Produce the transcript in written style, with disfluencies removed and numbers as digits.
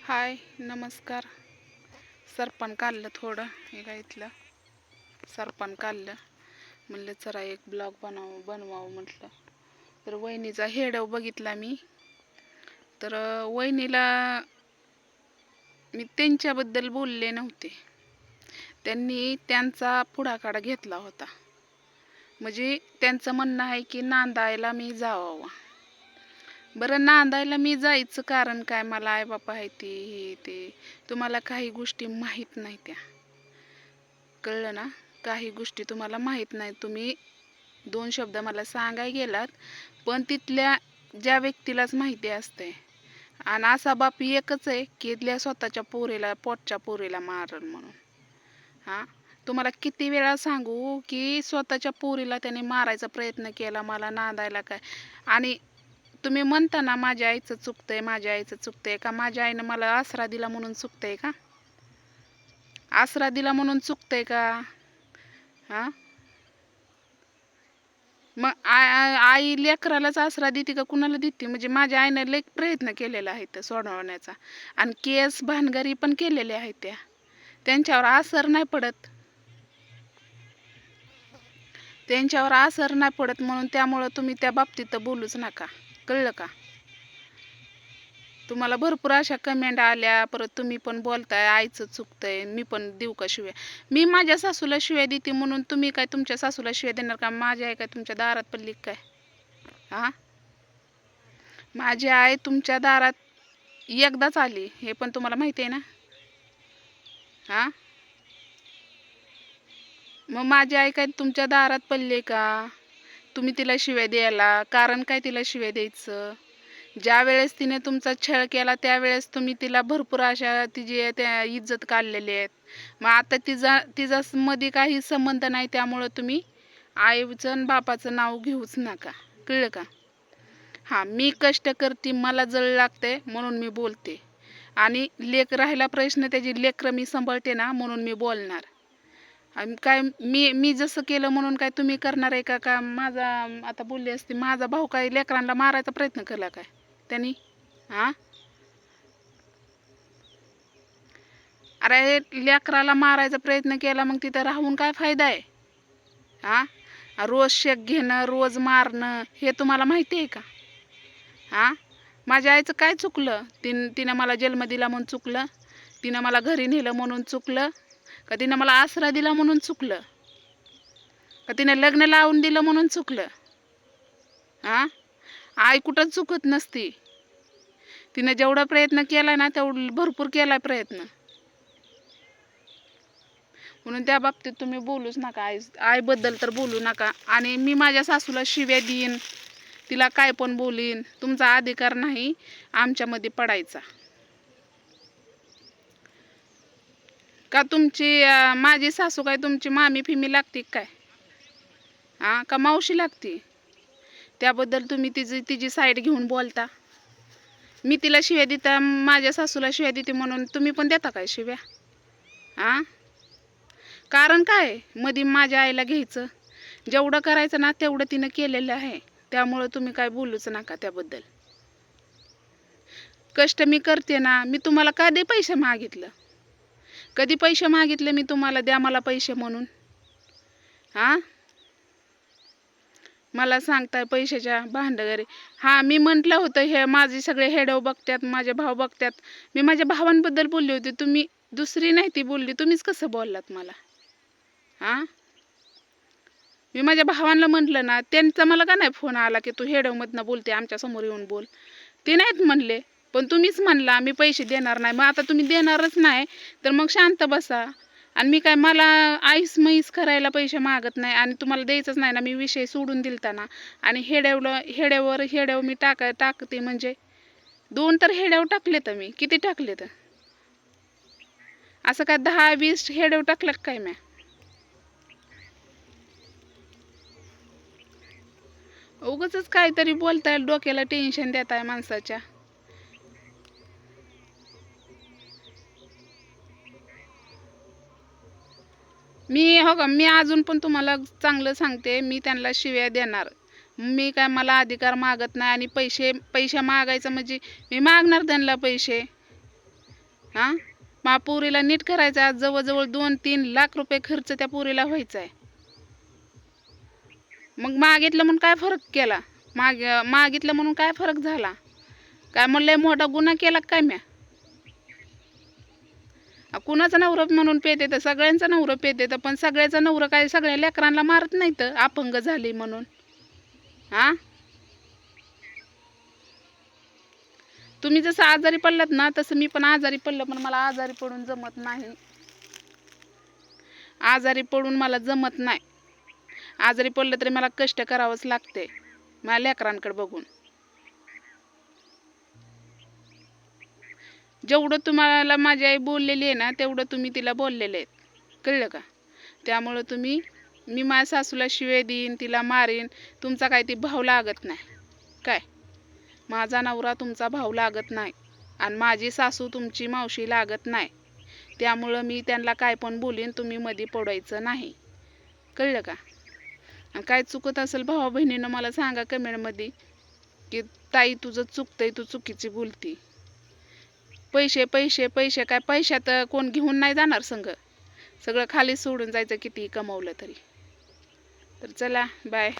हाय नमस्कार. सरपण काढलं थोडं हे का इथलं सरपण काढलं म्हणलं चला एक ब्लॉग बनवावं म्हटलं. तर वहिनीचा हेडव बघितला मी. तर वहिनीला मी त्यांच्याबद्दल बोलले नव्हते. त्यांनी त्यांचा पुढाकार घेतला होता. म्हणजे त्यांचं म्हणणं आहे की नांदायला मी जावावं. बरं, नांदायला मी जायचं कारण काय? मला आई बापा आहे ती हे ते. तुम्हाला काही गोष्टी माहीत नाही त्या, कळलं ना? काही गोष्टी तुम्हाला माहीत नाही. तुम्ही दोन शब्द मला सांगाय गेलात, पण तिथल्या ज्या व्यक्तीलाच माहिती असते. आणि असा बाप एकच आहे की स्वतःच्या पोरीला, पोटच्या पोरीला मारल म्हणून. हां, तुम्हाला किती वेळा सांगू की स्वतःच्या पोरीला त्याने मारायचा प्रयत्न केला, मला नांदायला काय. आणि तुम्ही म्हणता ना माझ्या आईचं चुकतंय, माझ्या आईचं चुकतंय का? माझ्या आईनं मला आसरा दिला म्हणून चुकतंय का? आसरा दिला म्हणून चुकतंय का? हां, मग आई लेकरालाच आसरा देते का कुणाला देते? म्हणजे माझ्या आईनं लई प्रयत्न केलेला आहे तर सोडवण्याचा. आणि केस भानगरी पण केलेल्या आहेत त्या. त्यांच्यावर असर नाही पडत. त्यांच्यावर असर नाही पडत म्हणून त्यामुळं तुम्ही त्या बाबतीत बोलूच नका, कळलं का? तुम्हाला भरपूर अशा कमेंट आल्या, परत तुम्ही पण बोलताय आईचं चुकतंय, मी पण देऊ का शिव्या? मी माझ्या सासूला शिव्या देते म्हणून तुम्ही काय तुमच्या सासूला शिव्या देणार का? माझी आई काय तुमच्या दारात पडली काय? हां, माझी आई तुमच्या दारात एकदाच आली, हे पण तुम्हाला माहिती आहे ना? हां, मग माझी आई काय तुमच्या दारात पडली का? तुम्ही तिला शिव्या द्यायला कारण काय? तिला शिव्या द्यायचं? ज्या वेळेस तिने तुमचा छळ केला त्यावेळेस तुम्ही तिला भरपूर अशा तिची त्या इज्जत काढलेली आहेत. मग आता तिचा मध्ये काही संबंध नाही, त्यामुळं तुम्ही आईचं आणि बापाचं नाव घेऊच नका, कळलं का? हां, मी कष्ट करते, मला जळ लागते म्हणून मी बोलते. आणि राहिला प्रश्न, त्याची लेकरं मी सांभाळते ना म्हणून मी बोलणार. आणि काय मी जसं केलं म्हणून काय तुम्ही करणार आहे का? का माझा आता बोलली असते, माझा भाऊ काय लेकरांना मारायचा प्रयत्न केला काय त्यांनी? हां, अरे लेकराला मारायचा प्रयत्न केला मग तिथं राहून काय फायदा आहे? हां, रोज शेक घेणं, रोज मारणं, हे तुम्हाला माहिती आहे का? हां, माझ्या आईचं काय चुकलं? तिनं मला जन्म दिला म्हणून चुकलं? तिनं मला घरी नेलं म्हणून चुकलं? का तिनं मला आसरा दिला म्हणून चुकलं? का तिनं लग्न लावून दिलं म्हणून चुकलं? हां, आई कुठं चुकत नसती. तिनं जेवढा प्रयत्न केला ना तेवढं भरपूर केला प्रयत्न. म्हणून त्या बाबतीत तुम्ही बोलूच नका, आईबद्दल तर बोलू नका. आणि मी माझ्या सासूला शिव्या देईन, तिला काय पण बोलीन, तुमचा अधिकार नाही आमच्यामध्ये पडायचा. का तुमची माझी सासू काय तुमची मामी फिमी लागते काय? हां, का मावशी लागते? त्याबद्दल तुम्ही तिची साईड घेऊन बोलता. मी तिला शिव्या देता, माझ्या सासूला शिव्या देते म्हणून तुम्ही पण देता काय शिव्या? हां, कारण काय मध्ये माझ्या आईला घ्यायचं? जेवढं करायचं ना तेवढं तिनं केलेलं आहे, त्यामुळं तुम्ही काय बोलूच नका त्याबद्दल. कष्ट मी करते ना, मी तुम्हाला कधी पैसे मागितलं? कधी पैसे मागितले मी तुम्हाला द्या मला पैसे म्हणून? हां, मला सांगताय पैशाच्या भांडगरी. हां, मी म्हटलं होतं हे माझे सगळे हेडव बघतात, माझे भाऊ बघतात. मी माझ्या भावांबद्दल बोलली होती, तुम्ही दुसरी नाही ती बोलली. तुम्हीच कसं बोललात मला? हां, मी माझ्या भावांना म्हटलं ना, त्यांचा मला का नाही फोन आला की तू हेडवमधनं बोलते, आमच्या समोर येऊन बोल. ते नाहीत म्हणले, पण तुम्हीच म्हणला मी पैसे देणार नाही. मग आता तुम्ही देणारच नाही तर मग शांत बसा. आणि मी काय मला आईस म्हैस करायला पैसे मागत नाही आणि तुम्हाला द्यायचंच नाही ना. मी विषय सोडून दिलता ना. आणि हेडेव मी टाकते म्हणजे 2 तर हेडेव टाकले तर मी किती टाकले तर असं काय 10-20 हेडेव टाकलं काय मी? उगाचच काहीतरी बोलताय, डोक्याला टेन्शन देताय माणसाच्या. मी अजून पण तुम्हाला चांगलं सांगते, मी त्यांना शिव्या देणार. मी काय मला अधिकार मागत नाही. आणि पैसे मागायचं म्हणजे मी मागणार त्यांना पैसे. हां, मा पोरीला नीट करायचं. आज जवळजवळ 2-3 लाख रुपये खर्च त्या पोरीला व्हायचा आहे. मग मागितलं म्हणून काय फरक केला? मागितलं म्हणून काय फरक झाला? काय म्हणलंय मोठा गुन्हा केला काय म्या? कुणाचा नवरं म्हणून पेते तर सगळ्यांचा नवरं पेते तर, पण सगळ्याचा नवरं काय सगळ्या लेकरांना मारत नाही तर अपंग झाली म्हणून. हां, तुम्ही जसं आजारी पडलात ना तसं मी पण आजारी पडलं, पण मला आजारी पडून जमत नाही. आजारी पडून मला जमत नाही. आजारी पडलं तरी मला कष्ट करावंच लागते माझ्या लेकरांकडे बघून. जेवढं तुम्हाला माझी आई बोललेली आहे ना तेवढं तुम्ही तिला बोललेले आहेत, कळलं का? त्यामुळं मी माझ्या सासूला शिवे देईन, तिला मारीन. तुमचा काय ती भाव लागत नाही काय? माझा नवरा तुमचा भाव लागत नाही आणि माझी सासू तुमची मावशी लागत नाही. त्यामुळं मी त्यांना काय पण बोलीन, तुम्ही मध्ये पडायचं नाही, कळलं का? आणि काय चुकत असेल भावा बहिणीनं मला सांगा कमेंटमध्ये की ताई तुझं चुकतंय, तू चुकीची बोलती. पैसे पैसे पैसे काय पैशात कोण घेऊन नाही जाणार संग. सगळं खाली सोडून जायचं किती कमवलं तरी. तर चला बाय.